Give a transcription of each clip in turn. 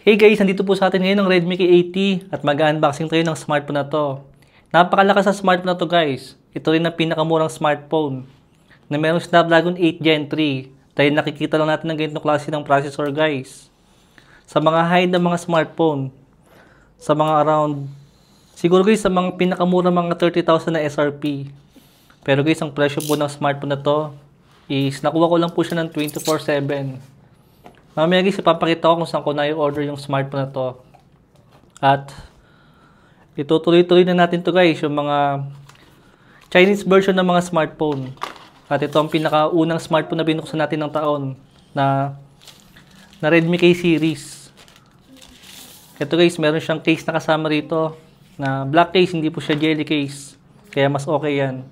Hey guys, nandito po sa atin ngayon ang Redmi K80 at mag-unboxing tayo ng smartphone na to. Napakalakas sa smartphone na to guys. Ito rin ang pinakamurang smartphone na mayroong Snapdragon 8 Gen 3 dahil nakikita lang natin ng ganitong klase ng processor guys. Sa mga high na mga smartphone, sa mga around, siguro guys sa mga pinakamurang mga 30,000 na SRP. Pero guys, ang presyo po ng smartphone na to is nakuha ko lang po siya ng 24/7. Mamaya guys, ipapakita ko kung saan ko na-order yung smartphone na to. At itutuloy-tuloy na natin to guys, yung mga Chinese version ng mga smartphone. At ito ang pinakaunang smartphone na binuksan natin ng taon na Redmi K series. Ito guys, meron siyang case na kasama rito na black case, hindi po siya jelly case. Kaya mas okay yan.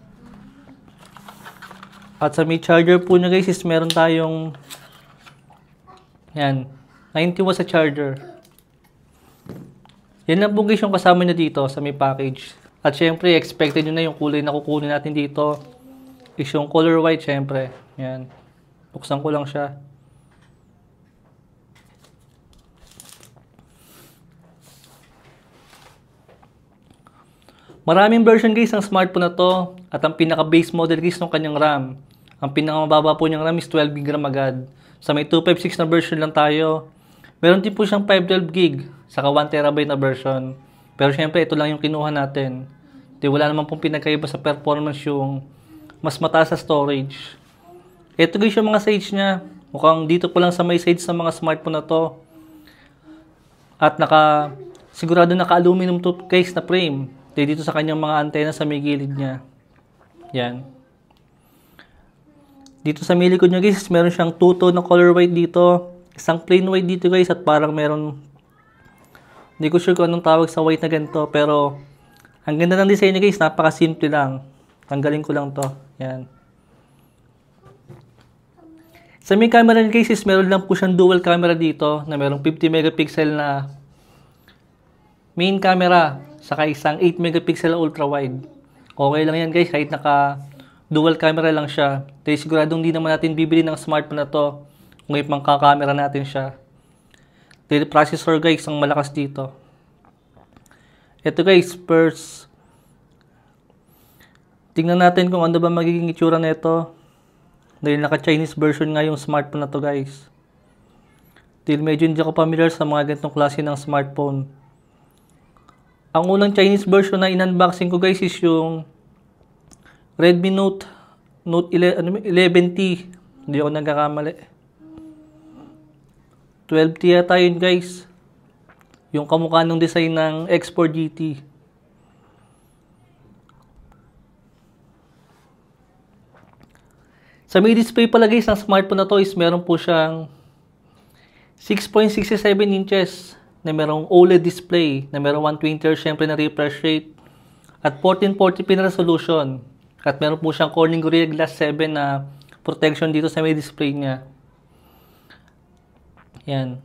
At sa may charger po niya guys is meron tayong yan, 90 watts sa charger. Yan lang po guys yung kasama niya dito sa may package. At syempre, expected nyo na yung kulay na kukunin natin dito is yung color white syempre. Yan. Buksan ko lang siya. Maraming version guys ng smartphone na to at ang pinaka-base model guys ng kanyang RAM. Ang pinakamababa po niyang RAM is 12GB agad. Sa may 256 na version lang tayo. Meron din po siyang 512GB saka 1TB na version. Pero syempre ito lang yung kinuha natin. Di wala naman pong pinagkaiba sa performance yung mas mataas sa storage. Ito guys yung mga size niya. Mukhang dito po lang sa may size ng mga smartphone na to. At sigurado naka-aluminum case na frame. Dito sa kanyang mga antena sa may gilid niya. Yan. Dito sa may likod niya guys, meron siyang two-tone na color white dito. Isang plain white dito guys at parang meron, hindi ko sure kung anong tawag sa white na ganito. Pero ang ganda ng design niya guys, napaka-simple lang. Tanggalin ko lang to. Yan. Sa may camera niya guys, meron lang po siyang dual camera dito na merong 50 megapixel na main camera. Saka isang 8 megapixel ultra wide. Okay lang yan guys kahit naka dual camera lang siya. Dahil siguradong hindi naman natin bibili ng smartphone na to kung ipangkakamera natin siya. Dahil processor guys ang malakas dito. Ito guys, first tingnan natin kung ano ba magiging itsura nito. Dahil naka Chinese version nga yung smartphone na to guys. Dahil medyo hindi ako familiar sa mga ganitong klase ng smartphone. Ang unang Chinese version na in-unboxing ko guys is yung Redmi Note 11T. Hindi ako nagkakamali. 12T yata yun guys. Yung kamukha ng design ng X4 GT. Sa may display pala guys ng smartphone na to is meron po siyang 6.67 inches na merong OLED display, na merong 120Hz syempre na refresh rate at 1440p na resolution. At meron po siyang Corning Gorilla Glass 7 na protection dito sa may display niya. Yan.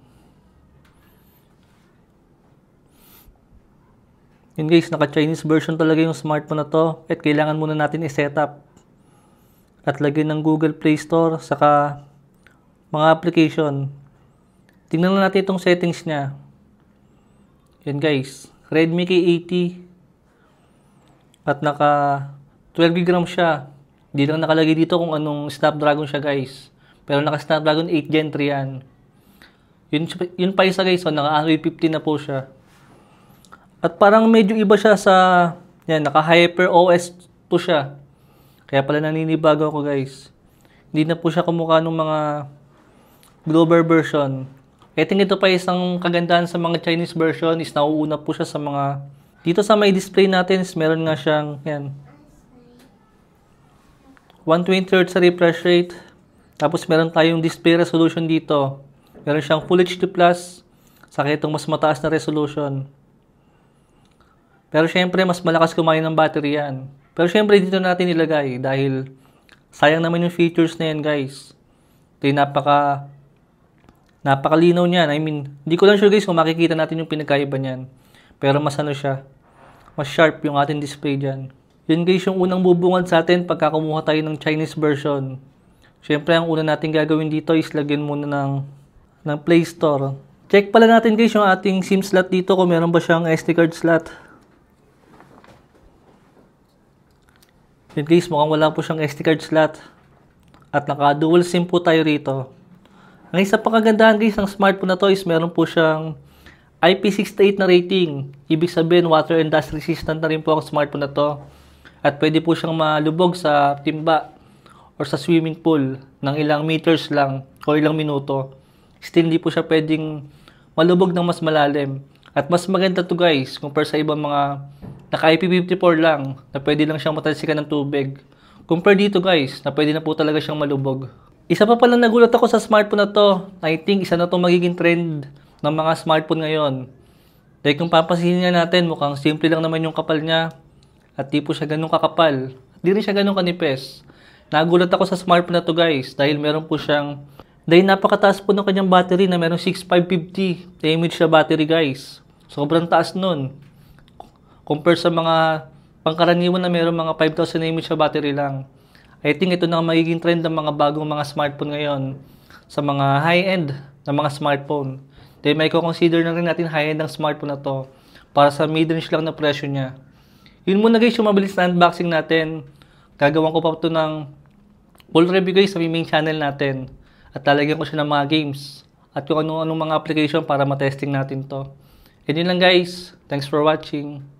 Yun guys, naka-Chinese version talaga yung smartphone na to at kailangan muna natin i-setup at lagyan ng Google Play Store saka mga application. Tingnan lang natin itong settings niya. Yan guys, Redmi K80 at naka 12GB RAM siya. Hindi lang nakalagay dito kung anong Snapdragon siya guys. Pero naka Snapdragon 8 Gen 3 yan. Yun pa isa guys, so naka Android 15 na po siya. At parang medyo iba siya sa, yan, naka Hyper OS po siya. Kaya pala naninibago ako guys. Hindi na po siya kumukha ng mga global version. I think ito pa isang kagandahan sa mga Chinese version is nauuna po siya sa mga dito sa may display natin is meron nga siyang yan 120Hz sa refresh rate. Tapos meron tayong display resolution dito. Meron siyang Full HD Plus saka itong mas mataas na resolution. Pero syempre mas malakas kumain ng battery yan. Pero syempre dito natin ilagay dahil sayang naman yung features na yan guys. Dahil napakalinaw niyan. I mean, hindi ko lang sure guys kung makikita natin yung pinagkaiba niyan. Pero mas ano siya, mas sharp yung ating display dyan. Yun guys yung unang bubungad sa atin pagka kumuha tayo ng Chinese version. Siyempre ang una natin gagawin dito is lagyan muna ng Play Store. Check pala natin guys yung ating SIM slot dito kung meron ba siyang SD card slot. Yun guys, mukhang wala po siyang SD card slot. At naka dual SIM po tayo rito. Ang isa pang kagandahan guys ng smartphone na to is meron po siyang IP68 na rating. Ibig sabihin water and dust resistant na rin po ang smartphone na to. At pwede po siyang malubog sa timba or sa swimming pool ng ilang meters lang o ilang minuto. Still hindi po siya pwedeng malubog ng mas malalim. At mas maganda to guys compare sa ibang mga naka IP54 lang na pwede lang siyang matalsikan ng tubig. Compare dito guys na pwede na po talaga siyang malubog. Isa pa pala nagulat ako sa smartphone na to. I think isa na to magiging trend ng mga smartphone ngayon. Dahil kung papansinin nga natin mukhang simple lang naman yung kapal niya. At di po siya ganun kakapal. At di rin siya ganun kanipes. Nagulat ako sa smartphone na to guys dahil meron po siyang napakataas po ng kanyang battery na meron 6550 mAh na battery guys. Sobrang taas nun. Compare sa mga pangkaraniwan na meron mga 5000 mAh na battery lang. I think ito na ang magiging trend ng mga bagong mga smartphone ngayon sa mga high-end na mga smartphone. Dahil may consider na rin natin high-end ng smartphone na to para sa mid-range lang na presyo niya. Yun muna guys yung mabilis na unboxing natin. Gagawan ko pa ito ng full review guys sa main channel natin. At lalagyan ko siya ng mga games. At kung ano-anong mga application para matesting natin to. And yun lang guys. Thanks for watching.